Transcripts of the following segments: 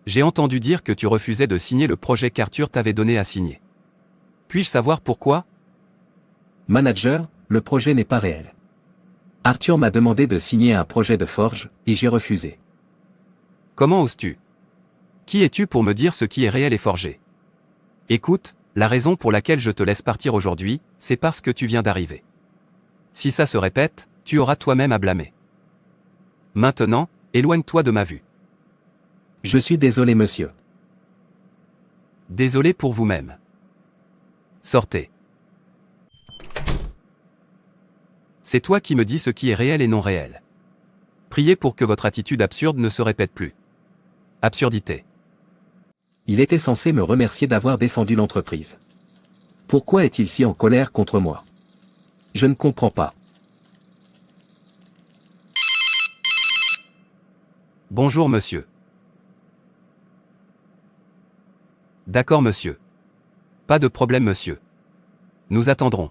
J'ai entendu dire que tu refusais de signer le projet qu'Arthur t'avait donné à signer. Puis-je savoir pourquoi? Manager, le projet n'est pas réel. Arthur m'a demandé de signer un projet de forge, et j'ai refusé. Comment oses-tu? Qui es-tu pour me dire ce qui est réel et forgé? Écoute, la raison pour laquelle je te laisse partir aujourd'hui, c'est parce que tu viens d'arriver. Si ça se répète, tu auras toi-même à blâmer. Maintenant, éloigne-toi de ma vue. Je suis désolé monsieur. Désolé pour vous-même. Sortez. C'est toi qui me dis ce qui est réel et non réel. Priez pour que votre attitude absurde ne se répète plus. Absurdité. Il était censé me remercier d'avoir défendu l'entreprise. Pourquoi est-il si en colère contre moi? Je ne comprends pas. Bonjour monsieur. D'accord monsieur. Pas de problème monsieur. Nous attendrons.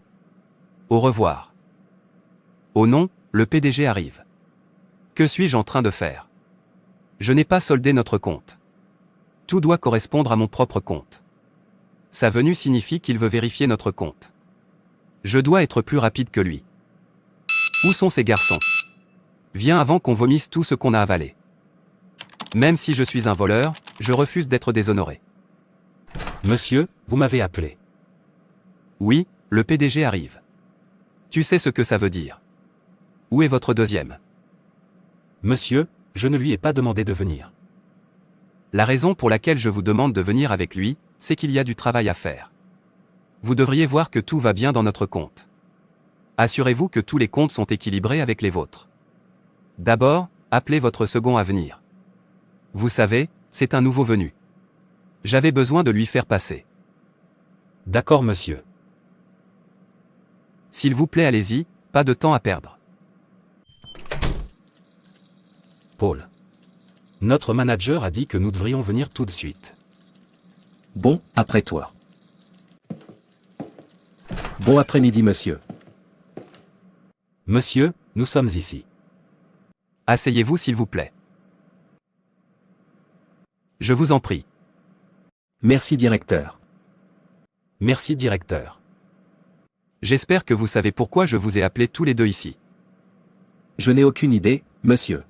Au revoir. Oh non, le PDG arrive. Que suis-je en train de faire? Je n'ai pas soldé notre compte. Tout doit correspondre à mon propre compte. Sa venue signifie qu'il veut vérifier notre compte. Je dois être plus rapide que lui. Où sont ces garçons? Viens avant qu'on vomisse tout ce qu'on a avalé. Même si je suis un voleur, je refuse d'être déshonoré. Monsieur, vous m'avez appelé. Oui, le PDG arrive. Tu sais ce que ça veut dire. Où est votre deuxième? Monsieur, je ne lui ai pas demandé de venir. La raison pour laquelle je vous demande de venir avec lui, c'est qu'il y a du travail à faire. Vous devriez voir que tout va bien dans notre compte. Assurez-vous que tous les comptes sont équilibrés avec les vôtres. D'abord, appelez votre second à venir. Vous savez, c'est un nouveau venu. J'avais besoin de lui faire passer. D'accord monsieur. S'il vous plaît allez-y, pas de temps à perdre. Paul. Notre manager a dit que nous devrions venir tout de suite. Bon, après toi. Bon après-midi monsieur. Monsieur, nous sommes ici. Asseyez-vous s'il vous plaît. Je vous en prie. Merci directeur. Merci directeur. J'espère que vous savez pourquoi je vous ai appelés tous les deux ici. Je n'ai aucune idée, monsieur.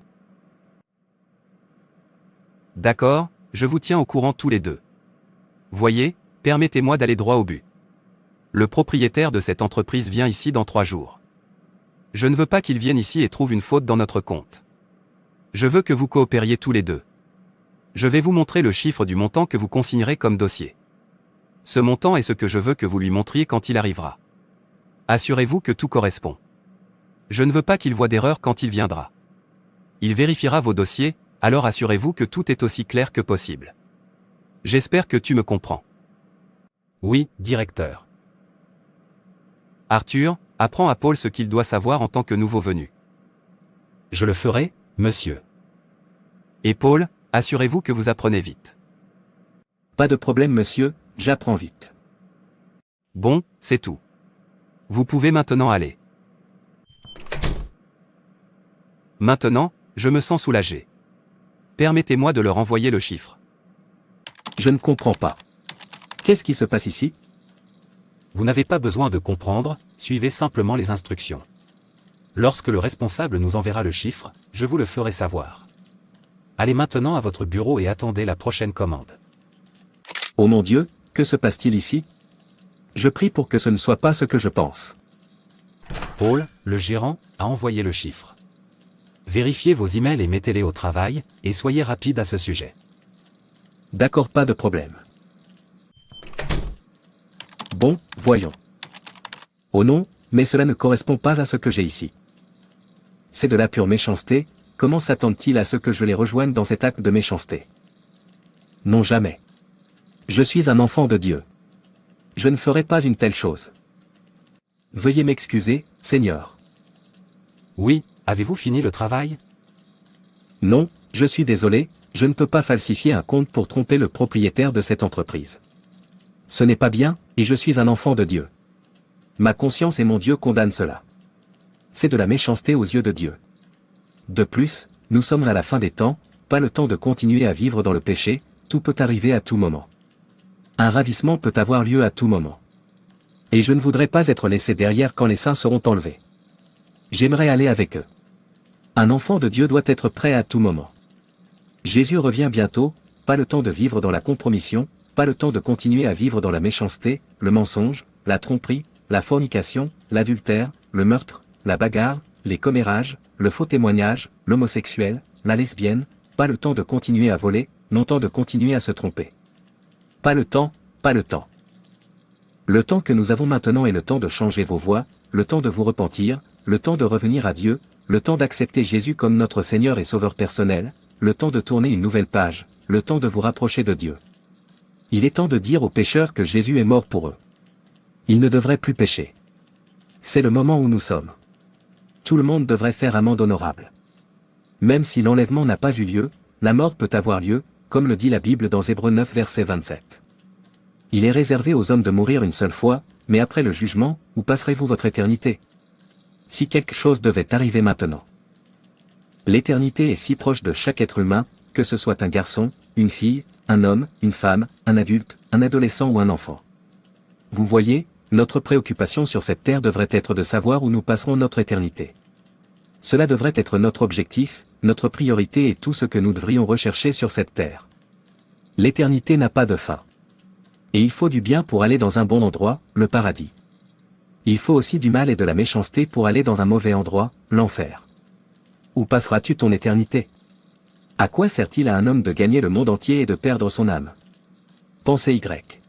D'accord, je vous tiens au courant tous les deux. Voyez, permettez-moi d'aller droit au but. Le propriétaire de cette entreprise vient ici dans 3 jours. Je ne veux pas qu'il vienne ici et trouve une faute dans notre compte. Je veux que vous coopériez tous les deux. Je vais vous montrer le chiffre du montant que vous consignerez comme dossier. Ce montant est ce que je veux que vous lui montriez quand il arrivera. Assurez-vous que tout correspond. Je ne veux pas qu'il voie d'erreur quand il viendra. Il vérifiera vos dossiers, alors assurez-vous que tout est aussi clair que possible. J'espère que tu me comprends. Oui, directeur. Arthur, apprends à Paul ce qu'il doit savoir en tant que nouveau venu. Je le ferai, monsieur. Et Paul, assurez-vous que vous apprenez vite. Pas de problème monsieur, j'apprends vite. Bon, c'est tout. Vous pouvez maintenant aller. Maintenant, je me sens soulagé. Permettez-moi de leur envoyer le chiffre. Je ne comprends pas. Qu'est-ce qui se passe ici? Vous n'avez pas besoin de comprendre, suivez simplement les instructions. Lorsque le responsable nous enverra le chiffre, je vous le ferai savoir. Allez maintenant à votre bureau et attendez la prochaine commande. Oh mon Dieu, que se passe-t-il ici? Je prie pour que ce ne soit pas ce que je pense. Paul, le gérant, a envoyé le chiffre. Vérifiez vos emails et mettez-les au travail, et soyez rapide à ce sujet. D'accord, pas de problème. Bon, voyons. Oh non, mais cela ne correspond pas à ce que j'ai ici. C'est de la pure méchanceté, comment s'attendent-ils à ce que je les rejoigne dans cet acte de méchanceté? Non jamais. Je suis un enfant de Dieu. Je ne ferai pas une telle chose. Veuillez m'excuser, Seigneur. Oui, avez-vous fini le travail? Non, je suis désolé, je ne peux pas falsifier un compte pour tromper le propriétaire de cette entreprise. Ce n'est pas bien, et je suis un enfant de Dieu. Ma conscience et mon Dieu condamnent cela. C'est de la méchanceté aux yeux de Dieu. De plus, nous sommes à la fin des temps, pas le temps de continuer à vivre dans le péché, tout peut arriver à tout moment. Un ravissement peut avoir lieu à tout moment. Et je ne voudrais pas être laissé derrière quand les saints seront enlevés. J'aimerais aller avec eux. Un enfant de Dieu doit être prêt à tout moment. Jésus revient bientôt, pas le temps de vivre dans la compromission, pas le temps de continuer à vivre dans la méchanceté, le mensonge, la tromperie, la fornication, l'adultère, le meurtre, la bagarre, les commérages, le faux témoignage, l'homosexuel, la lesbienne, pas le temps de continuer à voler, non temps de continuer à se tromper. Pas le temps, pas le temps. Le temps que nous avons maintenant est le temps de changer vos voies, le temps de vous repentir, le temps de revenir à Dieu, le temps d'accepter Jésus comme notre Seigneur et Sauveur personnel, le temps de tourner une nouvelle page, le temps de vous rapprocher de Dieu. Il est temps de dire aux pécheurs que Jésus est mort pour eux. Ils ne devraient plus pécher. C'est le moment où nous sommes. Tout le monde devrait faire amende honorable. Même si l'enlèvement n'a pas eu lieu, la mort peut avoir lieu, comme le dit la Bible dans Hébreux 9 verset 27. Il est réservé aux hommes de mourir une seule fois, mais après le jugement, où passerez-vous votre éternité? Si quelque chose devait arriver maintenant. L'éternité est si proche de chaque être humain, que ce soit un garçon, une fille, un homme, une femme, un adulte, un adolescent ou un enfant. Vous voyez, notre préoccupation sur cette terre devrait être de savoir où nous passerons notre éternité. Cela devrait être notre objectif, notre priorité et tout ce que nous devrions rechercher sur cette terre. L'éternité n'a pas de fin. Et il faut du bien pour aller dans un bon endroit, le paradis. Il faut aussi du mal et de la méchanceté pour aller dans un mauvais endroit, l'enfer. Où passeras-tu ton éternité? À quoi sert-il à un homme de gagner le monde entier et de perdre son âme? Pensée Y.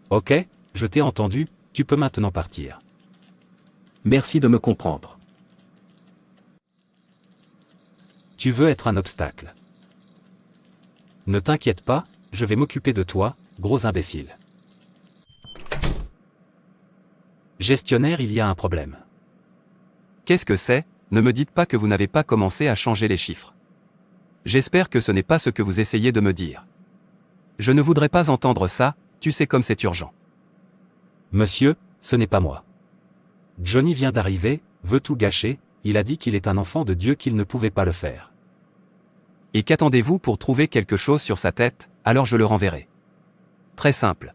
Ok, je t'ai entendu, tu peux maintenant partir. Merci de me comprendre. Tu veux être un obstacle. Ne t'inquiète pas, je vais m'occuper de toi, gros imbécile. Gestionnaire, il y a un problème. Qu'est-ce que c'est? Ne me dites pas que vous n'avez pas commencé à changer les chiffres. J'espère que ce n'est pas ce que vous essayez de me dire. Je ne voudrais pas entendre ça, tu sais comme c'est urgent. Monsieur, ce n'est pas moi. Johnny vient d'arriver, veut tout gâcher, il a dit qu'il est un enfant de Dieu qu'il ne pouvait pas le faire. Et qu'attendez-vous pour trouver quelque chose sur sa tête, alors je le renverrai. Très simple.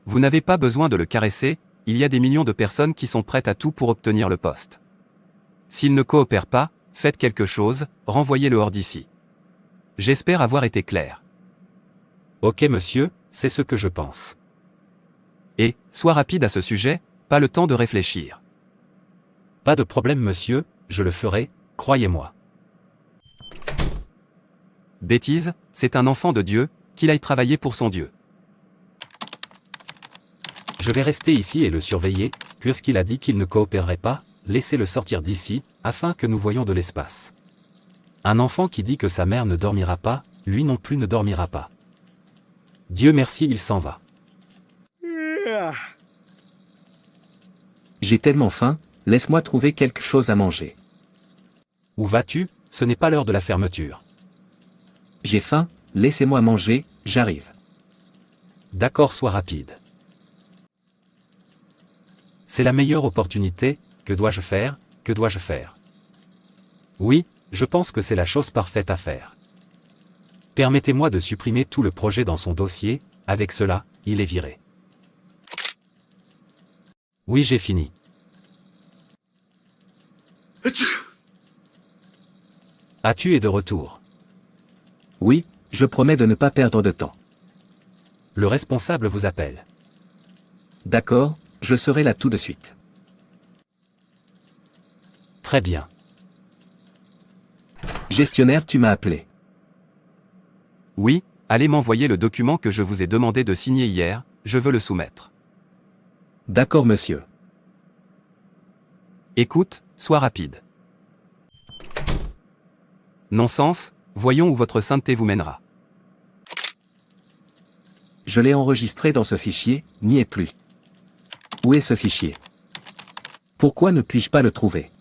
Vous n'avez pas besoin de le caresser, il y a des millions de personnes qui sont prêtes à tout pour obtenir le poste. S'il ne coopère pas, faites quelque chose, renvoyez-le hors d'ici. J'espère avoir été clair. Ok monsieur, c'est ce que je pense. Et, sois rapide à ce sujet, pas le temps de réfléchir. Pas de problème monsieur, je le ferai, croyez-moi. Bêtise, c'est un enfant de Dieu, qu'il aille travailler pour son Dieu. Je vais rester ici et le surveiller, puisqu'il a dit qu'il ne coopérerait pas, laissez-le sortir d'ici, afin que nous voyions de l'espace. Un enfant qui dit que sa mère ne dormira pas, lui non plus ne dormira pas. Dieu merci, il s'en va. J'ai tellement faim, laisse-moi trouver quelque chose à manger. Où vas-tu? Ce n'est pas l'heure de la fermeture. J'ai faim, laissez-moi manger, j'arrive. D'accord, sois rapide. C'est la meilleure opportunité, que dois-je faire, que dois-je faire? Oui, je pense que c'est la chose parfaite à faire. Permettez-moi de supprimer tout le projet dans son dossier, avec cela, il est viré. Oui, j'ai fini. As-tu es de retour? Oui, je promets de ne pas perdre de temps. Le responsable vous appelle. D'accord, je serai là tout de suite. Très bien. Gestionnaire, tu m'as appelé. Oui, allez m'envoyer le document que je vous ai demandé de signer hier, je veux le soumettre. D'accord monsieur. Écoute, sois rapide. Non-sens, voyons où votre sainteté vous mènera. Je l'ai enregistré dans ce fichier, n'y est plus. Où est ce fichier? Pourquoi ne puis-je pas le trouver?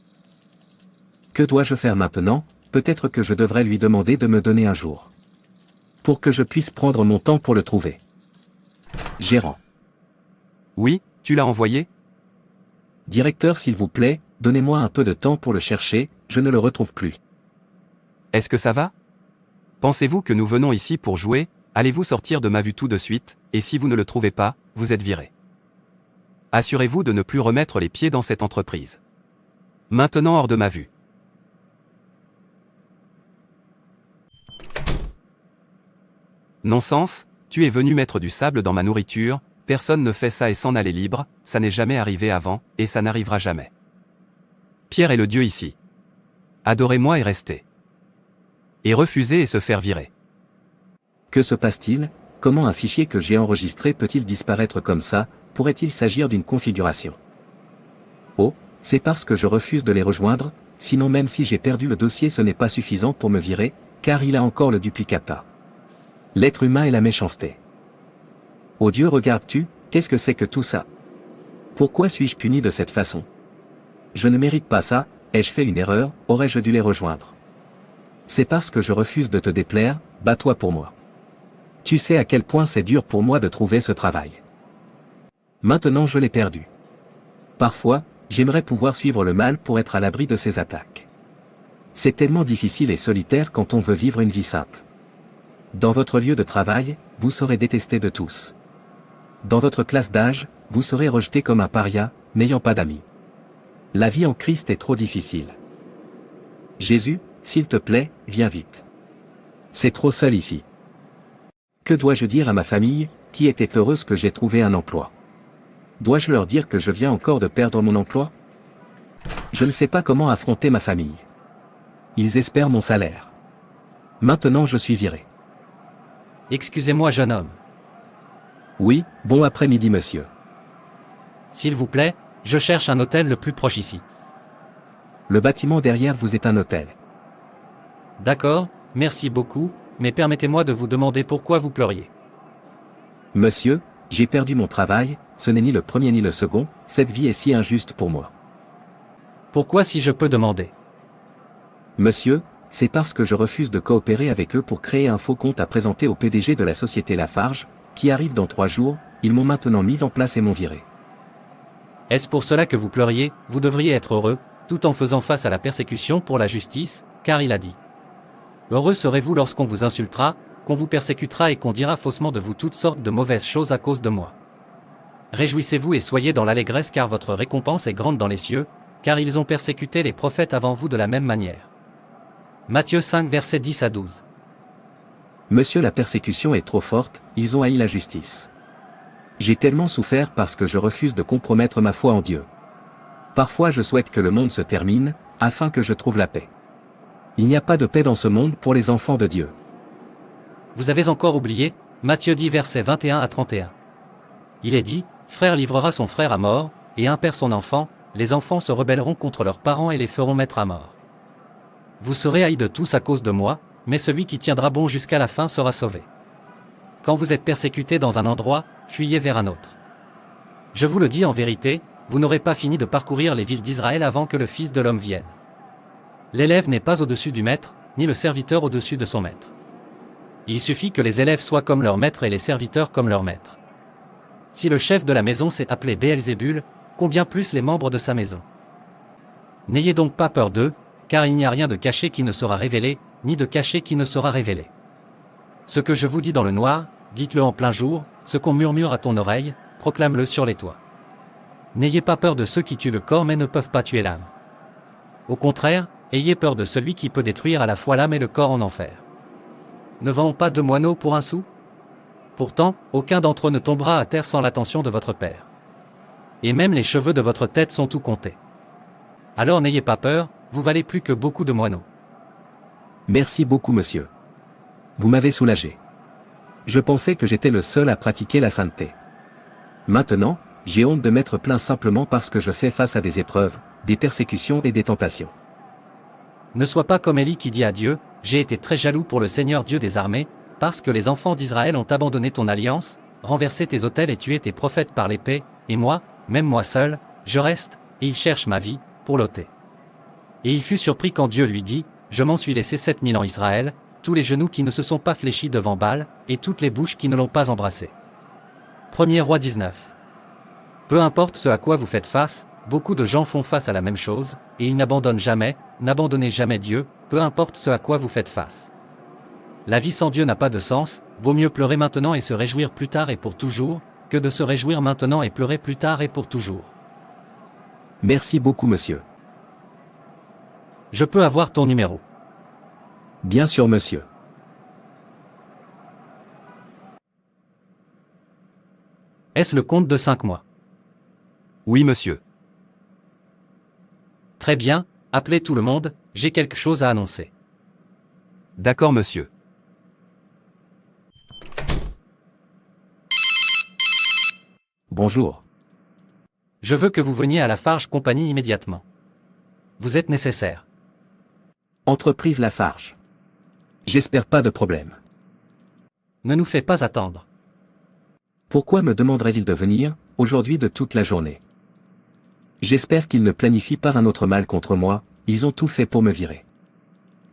Que dois-je faire maintenant? Peut-être que je devrais lui demander de me donner un jour. Pour que je puisse prendre mon temps pour le trouver. Gérant. Oui, tu l'as envoyé? Directeur s'il vous plaît, donnez-moi un peu de temps pour le chercher, je ne le retrouve plus. Est-ce que ça va? Pensez-vous que nous venons ici pour jouer? Allez-vous sortir de ma vue tout de suite, et si vous ne le trouvez pas, vous êtes viré. Assurez-vous de ne plus remettre les pieds dans cette entreprise. Maintenant hors de ma vue. Non-sens, tu es venu mettre du sable dans ma nourriture, personne ne fait ça et s'en aller libre, ça n'est jamais arrivé avant, et ça n'arrivera jamais. Pierre est le Dieu ici. Adorez-moi et restez. Et refuser et se faire virer. Que se passe-t-il? Comment un fichier que j'ai enregistré peut-il disparaître comme ça? Pourrait-il s'agir d'une configuration? Oh, c'est parce que je refuse de les rejoindre, sinon même si j'ai perdu le dossier ce n'est pas suffisant pour me virer, car il a encore le duplicata. L'être humain et la méchanceté. Oh Dieu, regardes-tu, qu'est-ce que c'est que tout ça? Pourquoi suis-je puni de cette façon? Je ne mérite pas ça, ai-je fait une erreur, aurais-je dû les rejoindre? C'est parce que je refuse de te déplaire, bats-toi pour moi. Tu sais à quel point c'est dur pour moi de trouver ce travail. Maintenant je l'ai perdu. Parfois, j'aimerais pouvoir suivre le mal pour être à l'abri de ses attaques. C'est tellement difficile et solitaire quand on veut vivre une vie sainte. Dans votre lieu de travail, vous serez détesté de tous. Dans votre classe d'âge, vous serez rejeté comme un paria, n'ayant pas d'amis. La vie en Christ est trop difficile. Jésus, s'il te plaît, viens vite. C'est trop seul ici. Que dois-je dire à ma famille, qui était heureuse que j'ai trouvé un emploi? Dois-je leur dire que je viens encore de perdre mon emploi? Je ne sais pas comment affronter ma famille. Ils espèrent mon salaire. Maintenant je suis viré. Excusez-moi, jeune homme. Oui, bon après-midi monsieur. S'il vous plaît, je cherche un hôtel le plus proche ici. Le bâtiment derrière vous est un hôtel. D'accord, merci beaucoup, mais permettez-moi de vous demander pourquoi vous pleuriez. Monsieur, j'ai perdu mon travail, ce n'est ni le premier ni le second, cette vie est si injuste pour moi. Pourquoi si je peux demander? Monsieur, c'est parce que je refuse de coopérer avec eux pour créer un faux compte à présenter au PDG de la société Lafarge, qui arrive dans 3 jours, ils m'ont maintenant mis en place et m'ont viré. Est-ce pour cela que vous pleuriez? Vous devriez être heureux, tout en faisant face à la persécution pour la justice, car il a dit. Heureux serez-vous lorsqu'on vous insultera, qu'on vous persécutera et qu'on dira faussement de vous toutes sortes de mauvaises choses à cause de moi. Réjouissez-vous et soyez dans l'allégresse car votre récompense est grande dans les cieux, car ils ont persécuté les prophètes avant vous de la même manière. Matthieu 5 versets 10 à 12. Monsieur, la persécution est trop forte, ils ont haï la justice. J'ai tellement souffert parce que je refuse de compromettre ma foi en Dieu. Parfois je souhaite que le monde se termine, afin que je trouve la paix. Il n'y a pas de paix dans ce monde pour les enfants de Dieu. Vous avez encore oublié, Matthieu 10 versets 21 à 31. Il est dit, frère livrera son frère à mort, et un père son enfant, les enfants se rebelleront contre leurs parents et les feront mettre à mort. Vous serez haïs de tous à cause de moi, mais celui qui tiendra bon jusqu'à la fin sera sauvé. Quand vous êtes persécutés dans un endroit, fuyez vers un autre. Je vous le dis en vérité, vous n'aurez pas fini de parcourir les villes d'Israël avant que le Fils de l'homme vienne. L'élève n'est pas au-dessus du maître, ni le serviteur au-dessus de son maître. Il suffit que les élèves soient comme leur maître et les serviteurs comme leur maître. Si le chef de la maison s'est appelé Béelzébul, combien plus les membres de sa maison. N'ayez donc pas peur d'eux, car il n'y a rien de caché qui ne sera révélé, ni de caché qui ne sera révélé. Ce que je vous dis dans le noir, dites-le en plein jour, ce qu'on murmure à ton oreille, proclame-le sur les toits. N'ayez pas peur de ceux qui tuent le corps mais ne peuvent pas tuer l'âme. Au contraire, ayez peur de celui qui peut détruire à la fois l'âme et le corps en enfer. Ne vend pas 2 moineaux pour 1 sou? Pourtant, aucun d'entre eux ne tombera à terre sans l'attention de votre Père. Et même les cheveux de votre tête sont tout comptés. Alors n'ayez pas peur, vous valez plus que beaucoup de moineaux. Merci beaucoup monsieur. Vous m'avez soulagé. Je pensais que j'étais le seul à pratiquer la sainteté. Maintenant, j'ai honte de m'être plaint simplement parce que je fais face à des épreuves, des persécutions et des tentations. Ne sois pas comme Élie qui dit à Dieu, j'ai été très jaloux pour le Seigneur Dieu des armées, parce que les enfants d'Israël ont abandonné ton alliance, renversé tes autels et tué tes prophètes par l'épée, et moi, même moi seul, je reste, et ils cherchent ma vie, pour l'ôter. Et il fut surpris quand Dieu lui dit, je m'en suis laissé 7000 en Israël, tous les genoux qui ne se sont pas fléchis devant Baal, et toutes les bouches qui ne l'ont pas embrassé. 1er Roi 19. Peu importe ce à quoi vous faites face, beaucoup de gens font face à la même chose, et ils n'abandonnent jamais, n'abandonnez jamais Dieu, peu importe ce à quoi vous faites face. la vie sans Dieu n'a pas de sens, vaut mieux pleurer maintenant et se réjouir plus tard et pour toujours, que de se réjouir maintenant et pleurer plus tard et pour toujours. Merci beaucoup monsieur. Je peux avoir ton numéro. Bien sûr monsieur. Est-ce le compte de 5 mois? Oui, monsieur. Très bien, appelez tout le monde, j'ai quelque chose à annoncer. D'accord, monsieur. Bonjour. Je veux que vous veniez à la Farge Compagnie immédiatement. Vous êtes nécessaire. Entreprise Lafarge. J'espère pas de problème. Ne nous fais pas attendre. Pourquoi me demanderait-il de venir, aujourd'hui de toute la journée? J'espère qu'ils ne planifient pas un autre mal contre moi, ils ont tout fait pour me virer.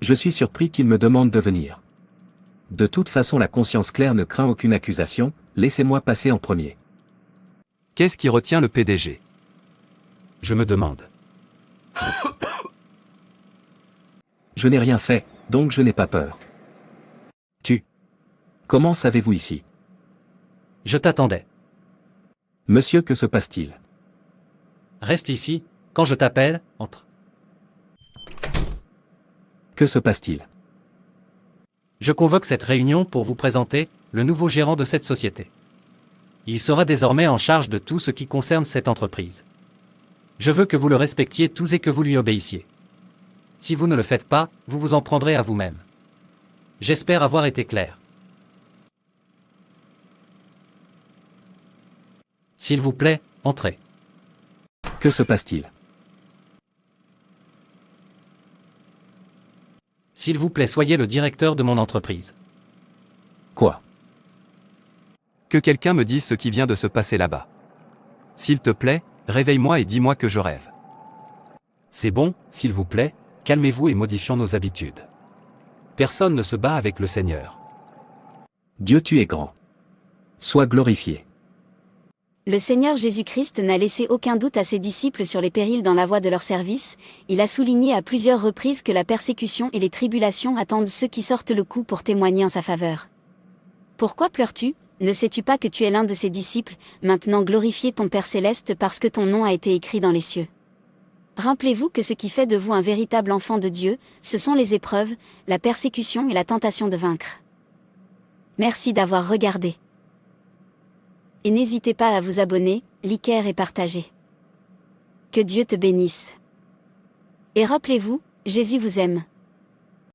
Je suis surpris qu'ils me demandent de venir. De toute façon la conscience claire ne craint aucune accusation, laissez-moi passer en premier. Qu'est-ce qui retient le PDG? Je me demande. Je n'ai rien fait, donc je n'ai pas peur. Comment savez-vous ici? Je t'attendais. Monsieur, que se passe-t-il? Reste ici, quand je t'appelle, entre. Que se passe-t-il? Je convoque cette réunion pour vous présenter le nouveau gérant de cette société. Il sera désormais en charge de tout ce qui concerne cette entreprise. Je veux que vous le respectiez tous et que vous lui obéissiez. Si vous ne le faites pas, vous vous en prendrez à vous-même. J'espère avoir été clair. S'il vous plaît, entrez. Que se passe-t-il? S'il vous plaît, soyez le directeur de mon entreprise. Quoi? Que quelqu'un me dise ce qui vient de se passer là-bas. S'il te plaît, réveille-moi et dis-moi que je rêve. C'est bon, s'il vous plaît, calmez-vous et modifions nos habitudes. Personne ne se bat avec le Seigneur. Dieu, tu es grand. Sois glorifié. Le Seigneur Jésus-Christ n'a laissé aucun doute à ses disciples sur les périls dans la voie de leur service, il a souligné à plusieurs reprises que la persécution et les tribulations attendent ceux qui sortent le coup pour témoigner en sa faveur. Pourquoi pleures-tu? Ne sais-tu pas que tu es l'un de ses disciples? Maintenant glorifiez ton Père céleste parce que ton nom a été écrit dans les cieux. Rappelez-vous que ce qui fait de vous un véritable enfant de Dieu, ce sont les épreuves, la persécution et la tentation de vaincre. Merci d'avoir regardé. Et n'hésitez pas à vous abonner, liker et partager. Que Dieu te bénisse. Et rappelez-vous, Jésus vous aime.